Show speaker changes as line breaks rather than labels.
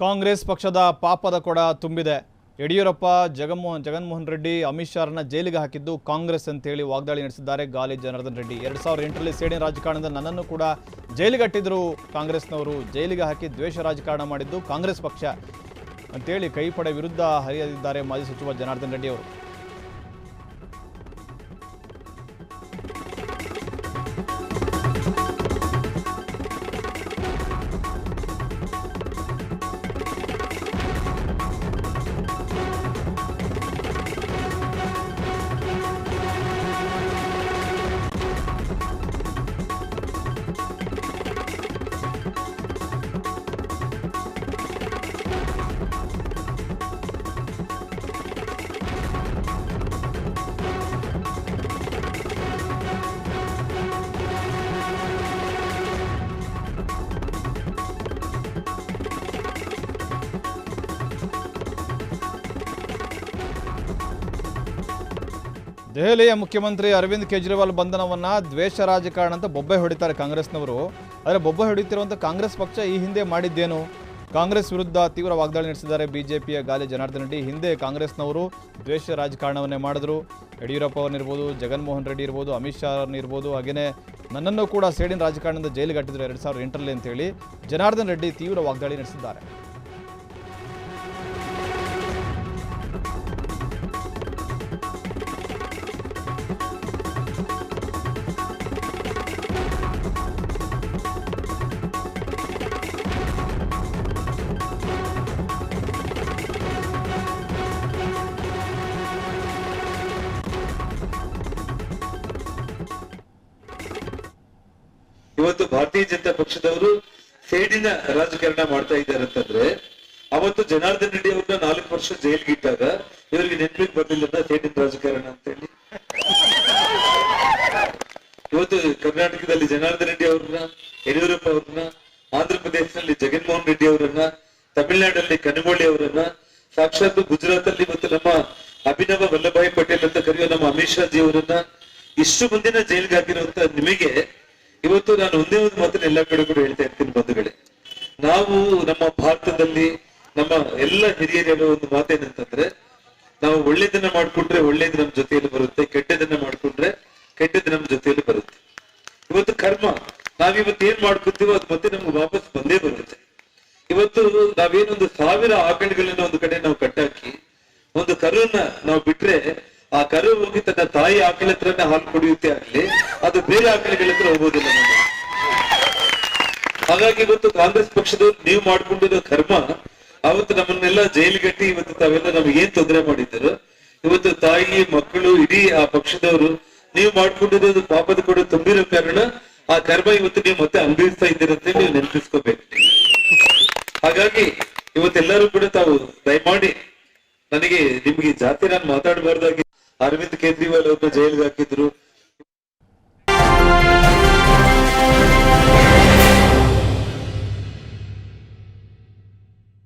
ಕಾಂಗ್ರೆಸ್ ಪಕ್ಷದ ಪಾಪದ ಕೊಡ ತುಂಬಿದೆ. ಯಡಿಯೂರಪ್ಪ, ಜಗನ್ಮೋಹನ್ ರೆಡ್ಡಿ, ಅಮಿತ್ ಶಾರನ್ನ ಜೈಲಿಗೆ ಹಾಕಿದ್ದು ಕಾಂಗ್ರೆಸ್ ಅಂತೇಳಿ ವಾಗ್ದಾಳಿ ನಡೆಸಿದ್ದಾರೆ ಗಾಲಿ ಜನಾರ್ದನ್ ರೆಡ್ಡಿ. 2008ರಲ್ಲಿ ಸೇಡಿನ ರಾಜಕಾರಣದ ನನ್ನನ್ನು ಕೂಡ ಜೈಲಿಗೆ ಹಟ್ಟಿದ್ರು ಕಾಂಗ್ರೆಸ್ನವರು. ಜೈಲಿಗೆ ಹಾಕಿ ದ್ವೇಷ ರಾಜಕಾರಣ ಮಾಡಿದ್ದು ಕಾಂಗ್ರೆಸ್ ಪಕ್ಷ ಅಂತೇಳಿ ಕೈಪಡೆ ವಿರುದ್ಧ ಹರಿಯದಿದ್ದಾರೆ ಮಾಜಿ ಸಚಿವ ಜನಾರ್ದನ್ ರೆಡ್ಡಿ ಅವರು. ದೆಹಲಿಯ ಮುಖ್ಯಮಂತ್ರಿ ಅರವಿಂದ್ ಕೇಜ್ರಿವಾಲ್ ಬಂಧನವನ್ನು ದ್ವೇಷ ರಾಜಕಾರಣ ಅಂತ ಬೊಬ್ಬೆ ಹೊಡಿತಾರೆ ಕಾಂಗ್ರೆಸ್ನವರು. ಆದರೆ ಬೊಬ್ಬೆ ಹೊಡಿತಿರುವಂಥ ಕಾಂಗ್ರೆಸ್ ಪಕ್ಷ ಈ ಹಿಂದೆ ಮಾಡಿದ್ದೇನು? ಕಾಂಗ್ರೆಸ್ ವಿರುದ್ಧ ತೀವ್ರ ವಾಗ್ದಾಳಿ ನಡೆಸಿದ್ದಾರೆ ಬಿಜೆಪಿಯ ಗಾಲಿ ಜನಾರ್ದನ್ ರೆಡ್ಡಿ. ಹಿಂದೆ ಕಾಂಗ್ರೆಸ್ನವರು ದ್ವೇಷ ರಾಜಕಾರಣವನ್ನೇ ಮಾಡಿದ್ರು. ಯಡಿಯೂರಪ್ಪ ಅವರನ್ನಿರ್ಬೋದು, ಜಗನ್ಮೋಹನ್ ರೆಡ್ಡಿ ಇರ್ಬೋದು, ಅಮಿತ್ ಶಾ ಅವ್ರನ್ನಿರ್ಬೋದು, ಹಾಗೆಯೇ ನನ್ನನ್ನು ಕೂಡ ಸೇಡಿನ ರಾಜಕಾರಣದಿಂದ ಜೈಲಿಗೆ ಹಟ್ಟಿದ್ರು 2008ರಲ್ಲಿ ಅಂತೇಳಿ ಜನಾರ್ದನ್ ರೆಡ್ಡಿ ತೀವ್ರ ವಾಗ್ದಾಳಿ ನಡೆಸಿದ್ದಾರೆ.
ಇವತ್ತು ಭಾರತೀಯ ಜನತಾ ಪಕ್ಷದವರು ಸೇಡಿನ ರಾಜಕಾರಣ ಮಾಡ್ತಾ ಇದ್ದಾರೆ ಅಂತಂದ್ರೆ, ಅವತ್ತು ಜನಾರ್ದನ್ ರೆಡ್ಡಿ ಅವ್ರನ್ನ 4 ವರ್ಷ ಜೈಲ್ಗೆ ಇಟ್ಟಾಗ ಇವರಿಗೆ ನೆನಪಿಗೆ ಬರ್ಲಿಲ್ಲ ಸೇಡಿನ ರಾಜಕಾರಣ ಅಂತ ಹೇಳಿ. ಇವತ್ತು ಕರ್ನಾಟಕದಲ್ಲಿ ಜನಾರ್ದನ್ ರೆಡ್ಡಿ ಅವ್ರನ್ನ, ಯಡಿಯೂರಪ್ಪ ಅವ್ರನ್ನ, ಆಂಧ್ರ ಪ್ರದೇಶದಲ್ಲಿ ಜಗನ್ಮೋಹನ್ ರೆಡ್ಡಿ ಅವರನ್ನ, ತಮಿಳುನಾಡಲ್ಲಿ ಕನಮೊಳಿ ಅವರನ್ನ, ಸಾಕ್ಷಾತ್ ಗುಜರಾತ್ ಅಲ್ಲಿ ಇವತ್ತು ನಮ್ಮ ಅಭಿನವ ವಲ್ಲಭಾಯಿ ಪಟೇಲ್ ಅಂತ ಕರೆಯುವ ನಮ್ಮ ಅಮಿತ್ ಶಾ ಜಿ ಅವರನ್ನ, ಇಷ್ಟು ಮಂದಿನ ಜೈಲ್ಗೆ ಹಾಕಿರುವಂತ ನಿಮಗೆ ಇವತ್ತು ನಾನು ಒಂದೇ ಒಂದು ಮಾತನ್ನ ಎಲ್ಲ ಕಡೆ ಕೂಡ ಹೇಳ್ತಾ ಇರ್ತೀನಿ ಬಂಧುಗಳೇ. ನಾವು ನಮ್ಮ ಭಾರತದಲ್ಲಿ ನಮ್ಮ ಎಲ್ಲ ಹಿರಿಯರು ಹೇಳುವ ಒಂದು ಮಾತೇನಂತಂದ್ರೆ, ನಾವು ಒಳ್ಳೇದನ್ನ ಮಾಡ್ಕೊಂಡ್ರೆ ಒಳ್ಳೇದು ನಮ್ ಜೊತೆಯಲ್ಲಿ ಬರುತ್ತೆ, ಕೆಟ್ಟದನ್ನ ಮಾಡ್ಕೊಂಡ್ರೆ ಕೆಟ್ಟದ್ದು ನಮ್ ಜೊತೆಯಲ್ಲಿ ಬರುತ್ತೆ. ಇವತ್ತು ಕರ್ಮ ನಾವಿವತ್ತು ಏನ್ ಮಾಡ್ಕೊತೀವೋ ಅದು ಮತ್ತೆ ನಮ್ಗೆ ವಾಪಸ್ ಬಂದೇ ಬರುತ್ತೆ. ಇವತ್ತು ನಾವೇನೊಂದು 1000 ಆಕಳುಗಳನ್ನ ಒಂದು ಕಡೆ ನಾವು ಕಟ್ಟಾಕಿ ಒಂದು ಕರುವನ್ನ ನಾವು ಬಿಟ್ರೆ, ಆ ಕರು ಹೋಗಿ ತನ್ನ ತಾಯಿ ಆಕಳ ಹತ್ರನೇ ಹಾಲು ಕುಡಿಯುತ್ತೆ ಆಗ್ಲಿ, ಅದು ಬೇರೆ ಆಕಳುಗಳ ಹತ್ರ ಹೋಗೋದಿಲ್ಲ ನಮಗೆ. ಹಾಗಾಗಿ ಇವತ್ತು ಕಾಂಗ್ರೆಸ್ ಪಕ್ಷದವ್ರು ನೀವು ಮಾಡ್ಕೊಂಡಿರೋ ಕರ್ಮ ಅವತ್ತು ನಮ್ಮನ್ನೆಲ್ಲ ಜೈಲಿಗಟ್ಟಿ ಇವತ್ತು ತಾವೆಲ್ಲ ನಮ್ಗೆ ಏನ್ ತೊಂದರೆ ಮಾಡಿದ್ರು, ಇವತ್ತು ತಾಯಿ ಮಕ್ಕಳು ಇಡೀ ಆ ಪಕ್ಷದವರು ನೀವು ಮಾಡ್ಕೊಂಡಿರೋದು ಪಾಪದ ಕೂಡ ತುಂಬಿರೋ ಕಾರಣ ಆ ಕರ್ಮ ಇವತ್ತು ನೀವು ಮತ್ತೆ ಅನುಭವಿಸ್ತಾ ಇದ್ದೀರಂತ ನೀವು ನೆನಪಿಸ್ಕೋಬೇಕು. ಹಾಗಾಗಿ ಇವತ್ತೆಲ್ಲರೂ ಕೂಡ ತಾವು ದಯಮಾಡಿ ನನಗೆ ನಿಮ್ಗೆ ಜಾತಿ ನಾನು ಮಾತಾಡಬಾರ್ದಾಗಿ ಅರವಿಂದ್ ಕೇಜ್ರಿವಾಲ್ ಅವ್ರನ್ನ ಜೈಲಿಗೆ ಹಾಕಿದ್ರು,